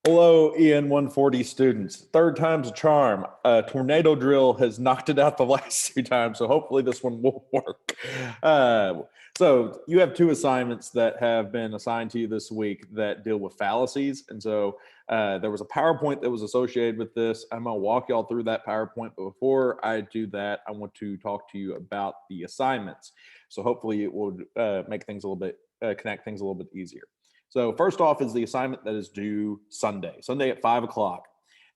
Hello, EN140 students. Third time's a charm. A tornado drill has knocked it out the last two times, so hopefully this one will work. So you have two assignments that have been assigned to you this week that deal with fallacies. And so there was a PowerPoint that was associated with this. I'm going to walk y'all through that PowerPoint, but before I do that, I want to talk to you about the assignments. So hopefully it will make things a little bit, connect things a little bit easier. So first off is the assignment that is due Sunday at 5 o'clock.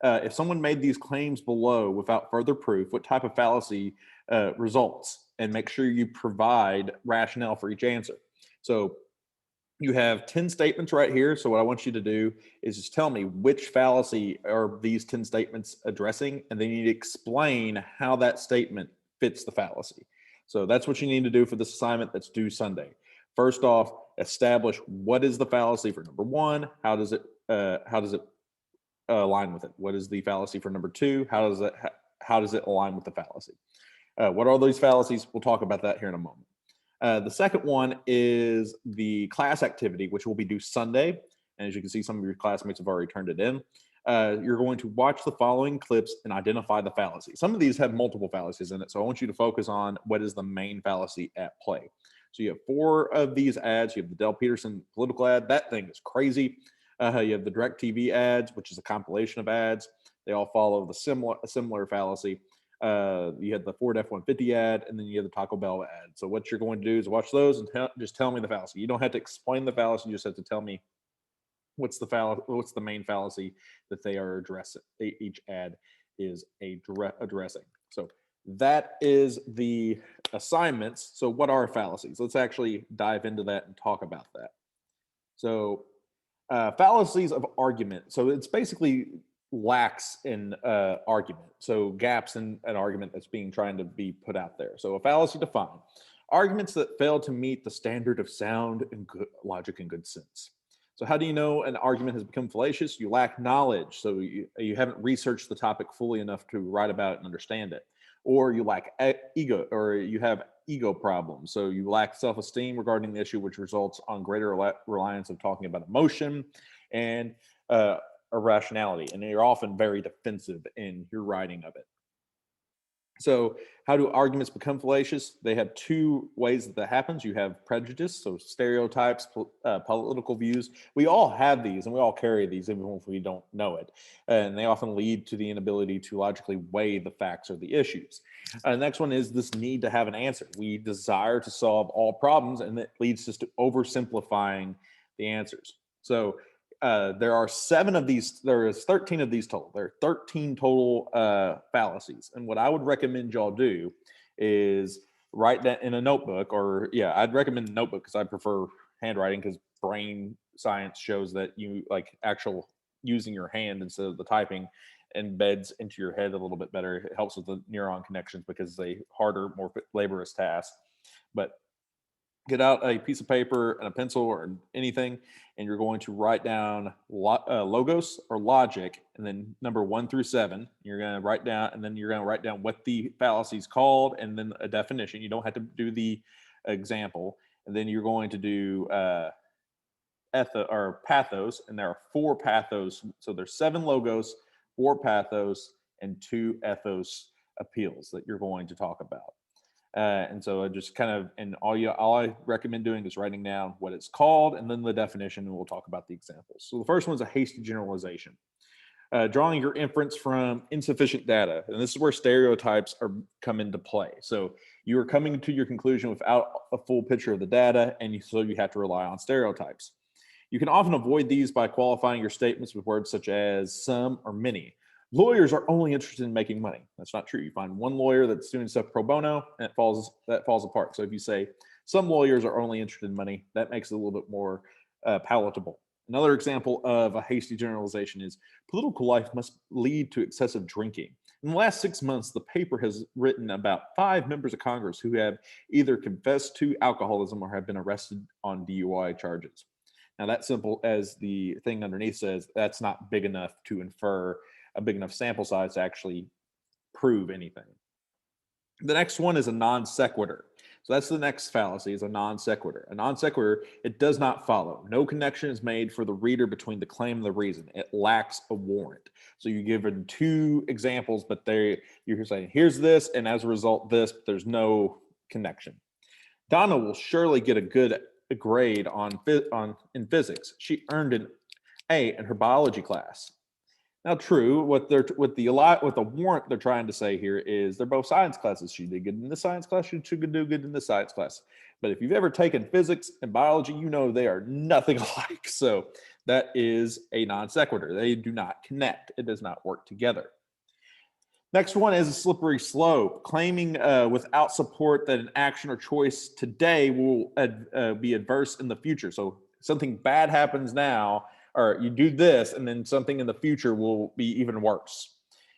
If someone made these claims below without further proof, what type of fallacy results? And make sure you provide rationale for each answer. So you have 10 statements right here. So what I want you to do is just tell me which fallacy are these 10 statements addressing, and then you need to explain how that statement fits the fallacy. So that's what you need to do for this assignment that's due Sunday. First off, establish what is the fallacy for number one. How does it align with it? What is the fallacy for number two? How does it align with the fallacy? What are those fallacies? We'll talk about that here in a moment. The second one is the class activity, which will be due Sunday. And as you can see, some of your classmates have already turned it in. You're going to watch the following clips and identify the fallacy. Some of these have multiple fallacies in it, so I want you to focus on what is the main fallacy at play. So you have 4 of these ads. You have the Del Peterson political ad. That thing is crazy. You have the DirecTV ads, which is a compilation of ads. They all follow the similar fallacy. You had the Ford F-150 ad, and then you have the Taco Bell ad. So what you're going to do is watch those and just tell me the fallacy. You don't have to explain the fallacy. You just have to tell me what's the main fallacy that they are addressing. Each ad is addressing. So that is the assignments. So what are fallacies? Let's actually dive into that and talk about that. So fallacies of argument. So it's basically lacks in argument. So gaps in an argument that's trying to be put out there. So a fallacy defined: arguments that fail to meet the standard of sound and good logic and good sense. So how do you know an argument has become fallacious? You lack knowledge. So you haven't researched the topic fully enough to write about it and understand it. Or you lack ego, or you have ego problems. So you lack self-esteem regarding the issue, which results on greater reliance of talking about emotion and irrationality. And you're often very defensive in your writing of it. So how do arguments become fallacious? They have 2 ways that happens. You have prejudice, so stereotypes, political views. We all have these, and we all carry these even if we don't know it. And they often lead to the inability to logically weigh the facts or the issues. The next one is this need to have an answer. We desire to solve all problems, and that leads us to oversimplifying the answers. So there are 7 of these. There is 13 of these total. There are 13 total fallacies. And what I would recommend y'all do is write that in a notebook, or I'd recommend a notebook because I prefer handwriting, because brain science shows that you actual using your hand instead of the typing embeds into your head a little bit better. It helps with the neuron connections because it's a harder, more laborious task. But get out a piece of paper and a pencil or anything, and you're going to write down logos or logic, and then number 1 through 7. You're going to write down, and then you're going to write down what the fallacy is called, and then a definition. You don't have to do the example. And then you're going to do ethos or pathos, and there are 4 pathos. So there's 7 logos, 4 pathos, and 2 ethos appeals that you're going to talk about. And so I just all I recommend doing is writing down what it's called and then the definition, and we'll talk about the examples. So the first one is a hasty generalization. Drawing your inference from insufficient data. And this is where stereotypes come into play. So you are coming to your conclusion without a full picture of the data, and so you have to rely on stereotypes. You can often avoid these by qualifying your statements with words such as some or many. Lawyers are only interested in making money. That's not true. You find one lawyer that's doing stuff pro bono, and that falls apart. So if you say some lawyers are only interested in money, that makes it a little bit more palatable. Another example of a hasty generalization is political life must lead to excessive drinking. In the last 6 months, the paper has written about 5 members of Congress who have either confessed to alcoholism or have been arrested on DUI charges. Now, that simple as the thing underneath says, that's not big enough to infer a big enough sample size to actually prove anything. The next one is a non sequitur. So that's the next fallacy, is a non sequitur. A non sequitur, it does not follow. No connection is made for the reader between the claim and the reason. It lacks a warrant. So you give them two examples, but you're saying, here's this, and as a result, this, but there's no connection. Donna will surely get a good grade in physics. She earned an A in her biology class. Now, true, what the warrant they're trying to say here is they're both science classes. She did good in the science class. She should do good in the science class. But if you've ever taken physics and biology, you know they are nothing alike. So that is a non sequitur. They do not connect. It does not work together. Next one is a slippery slope, claiming without support that an action or choice today will be adverse in the future. So something bad happens now, or you do this, and then something in the future will be even worse.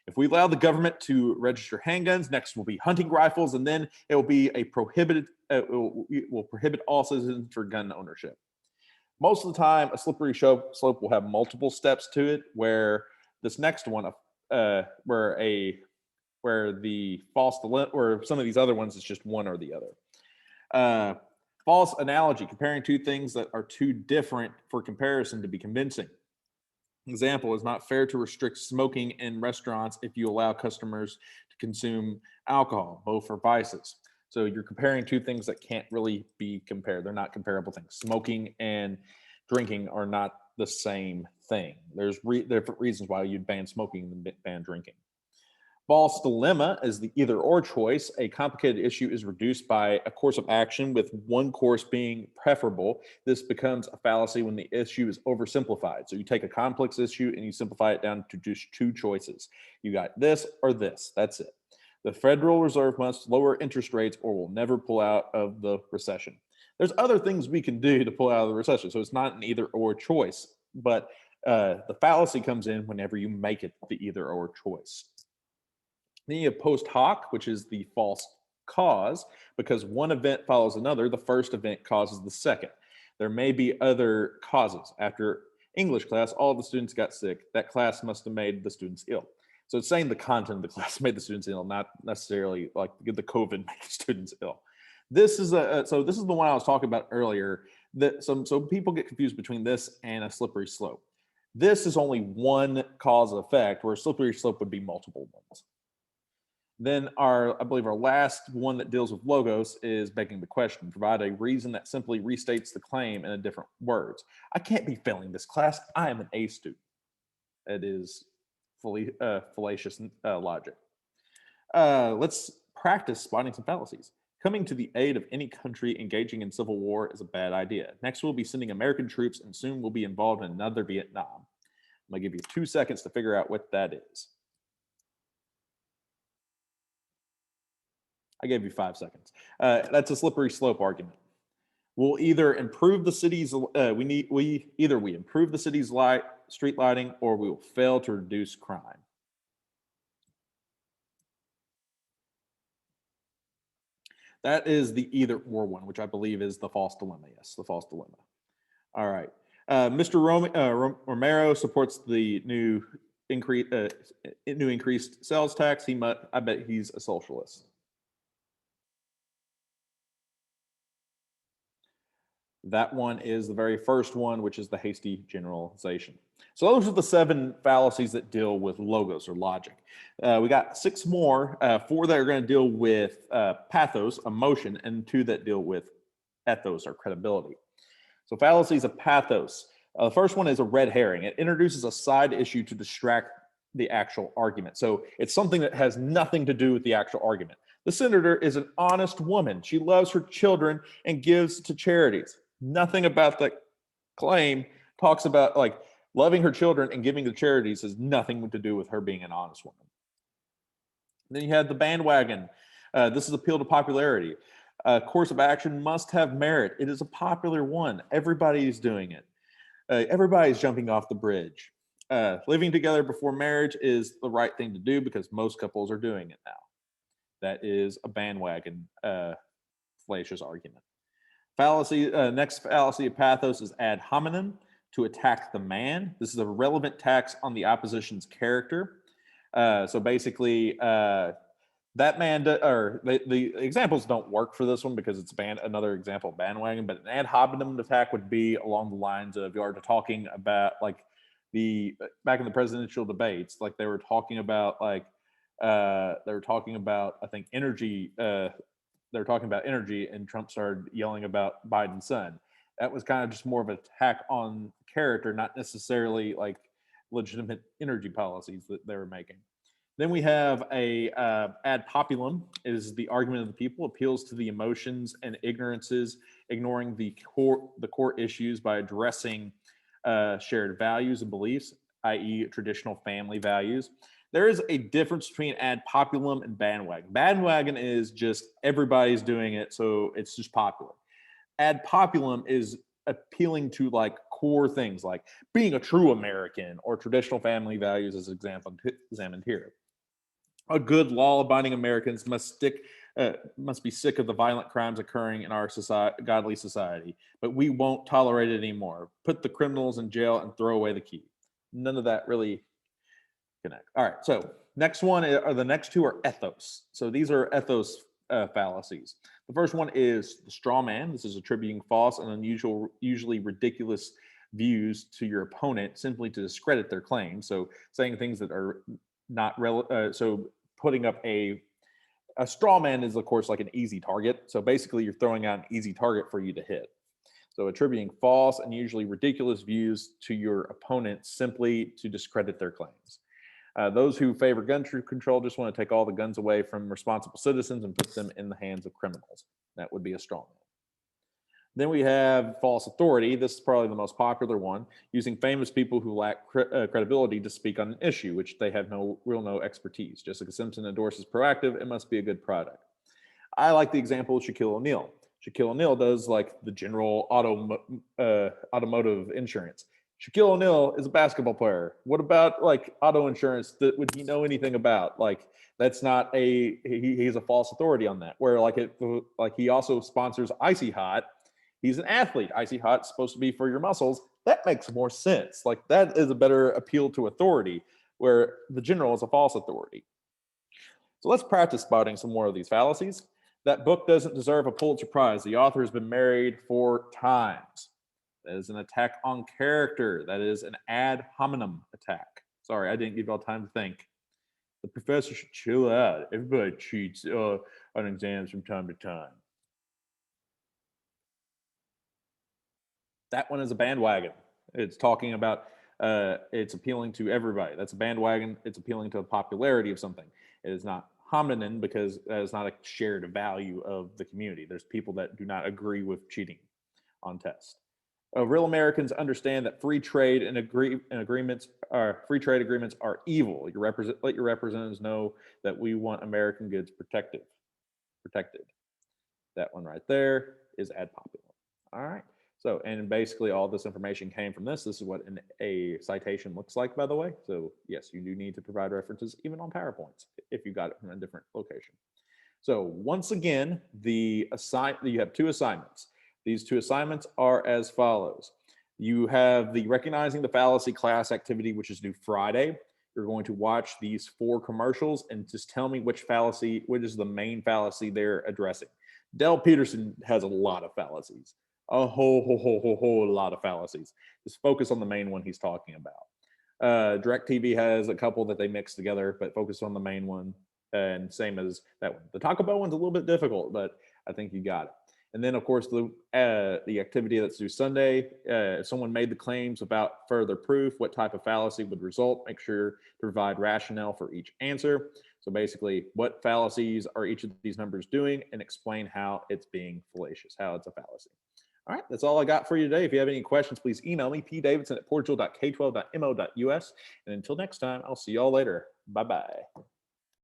If we allow the government to register handguns, next will be hunting rifles, and then it will be a prohibited. It will prohibit all citizens for gun ownership. Most of the time, a slippery slope will have multiple steps to it. Where this next one, where the false dilemma, or some of these other ones, is just one or the other. False analogy, comparing two things that are too different for comparison to be convincing. Example, it's not fair to restrict smoking in restaurants if you allow customers to consume alcohol. Both are vices. So you're comparing two things that can't really be compared. They're not comparable things. Smoking and drinking are not the same thing. There's different reasons why you'd ban smoking and ban drinking. False dilemma is the either or choice. A complicated issue is reduced by a course of action, with one course being preferable. This becomes a fallacy when the issue is oversimplified. So you take a complex issue and you simplify it down to just two choices. You got this or this. That's it. The Federal Reserve must lower interest rates or will never pull out of the recession. There's other things we can do to pull out of the recession. So it's not an either or choice, but the fallacy comes in whenever you make it the either or choice. Then you have post hoc, which is the false cause. Because one event follows another, the first event causes the second. There may be other causes. After English class, all of the students got sick. That class must have made the students ill. So it's saying the content of the class made the students ill, not necessarily like the COVID made the students ill. This is the one I was talking about earlier. So people get confused between this and a slippery slope. This is only one cause and effect, where a slippery slope would be multiple ones. Then I believe our last one that deals with logos is begging the question. Provide a reason that simply restates the claim in a different words. I can't be failing this class. I am an A student. It is fallacious logic. Let's practice spotting some fallacies. Coming to the aid of any country engaging in civil war is a bad idea. Next, we'll be sending American troops, and soon we'll be involved in another Vietnam. I'm going to give you 2 seconds to figure out what that is. I gave you 5 seconds. That's a slippery slope argument. We'll either improve the city's we improve the city's street lighting, or we will fail to reduce crime. That is the either or one, which I believe is the false dilemma. Yes, the false dilemma. All right. Mr. Romero supports the new increased sales tax. I bet he's a socialist. That one is the very first one, which is the hasty generalization. So those are the 7 fallacies that deal with logos or logic. We got 6 more, 4 that are going to deal with pathos, emotion, and 2 that deal with ethos or credibility. So fallacies of pathos. The first one is a red herring. It introduces a side issue to distract the actual argument. So it's something that has nothing to do with the actual argument. The senator is an honest woman. She loves her children and gives to charities. Nothing about the claim talks about like loving her children and giving to charities has nothing to do with her being an honest woman. And then you have the bandwagon. This is appeal to popularity. Course of action must have merit. It is a popular one. Everybody is doing it. Everybody's jumping off the bridge. Living together before marriage is the right thing to do because most couples are doing it now. That is a bandwagon fallacious argument. Next fallacy of pathos is ad hominem, to attack the man. This is a relevant tax on the opposition's character. So basically, That man, or the examples don't work for this one because it's another example of bandwagon, but an ad hominem attack would be along the lines of you are talking about like back in the presidential debates, like they were talking about I think energy. They were talking about energy, and Trump started yelling about Biden's son. That was kind of just more of an attack on character, not necessarily like legitimate energy policies that they were making. Then we have a ad populum is the argument of the people, appeals to the emotions and ignorances, ignoring the core issues by addressing shared values and beliefs, i.e., traditional family values. There is a difference between ad populum and bandwagon. Bandwagon is just everybody's doing it, so it's just popular. Ad populum is appealing to like core things like being a true American or traditional family values, as examined here. A good law-abiding Americans must be sick of the violent crimes occurring in our godly society, but we won't tolerate it anymore. Put the criminals in jail and throw away the key. None of that really connect. All right, so next one are the next two are ethos. So these are ethos fallacies. The first one is the straw man. This is attributing false and unusual, usually ridiculous views to your opponent simply to discredit their claims. So saying things that are not relevant. So putting up a straw man is of course like an easy target. So basically you're throwing out an easy target for you to hit. So attributing false and usually ridiculous views to your opponent simply to discredit their claims. Those who favor gun control just want to take all the guns away from responsible citizens and put them in the hands of criminals. That would be a straw man. Then we have false authority. This is probably the most popular one, using famous people who lack credibility to speak on an issue, which they have no expertise. Jessica Simpson endorses Proactive. It must be a good product. I like the example of Shaquille O'Neal. Shaquille O'Neal does like the general automotive insurance. Shaquille O'Neal is a basketball player. What about like auto insurance? That would he know anything about? Like that's not he's a false authority on that. Where like he also sponsors Icy Hot. He's an athlete. Icy Hot's supposed to be for your muscles. That makes more sense. Like that is a better appeal to authority, where the general is a false authority. So let's practice spotting some more of these fallacies. That book doesn't deserve a Pulitzer Prize. The author has been married 4 times. That is an attack on character. That is an ad hominem attack. Sorry, I didn't give y'all time to think. The professor should chill out. Everybody cheats on exams from time to time. That one is a bandwagon. It's talking about it's appealing to everybody. That's a bandwagon. It's appealing to the popularity of something. It is not hominin because that is not a shared value of the community. There's people that do not agree with cheating on tests. Real Americans understand that free trade agreements are evil. Let your representatives know that we want American goods protected. That one right there is ad populum. All right. So, and basically all this information came from this. This is what a citation looks like, by the way. So yes, you do need to provide references even on PowerPoints if you got it from a different location. So once again, you have 2 assignments. These 2 assignments are as follows. You have the recognizing the fallacy class activity, which is due Friday. You're going to watch these 4 commercials and just tell me which is the main fallacy they're addressing. Del Peterson has a lot of fallacies, a whole lot of fallacies. Just focus on the main one he's talking about. DirecTV has a couple that they mix together, but focus on the main one. And same as that one. The Taco Bell one's a little bit difficult, but I think you got it. And then, of course, the activity that's due Sunday, if someone made the claims about further proof, what type of fallacy would result, make sure to provide rationale for each answer. So basically, what fallacies are each of these numbers doing, and explain how it's being fallacious, how it's a fallacy. All right, that's all I got for you today. If you have any questions, please email me, pdavidson@portugal.k12.mo.us. And until next time, I'll see y'all later. Bye-bye.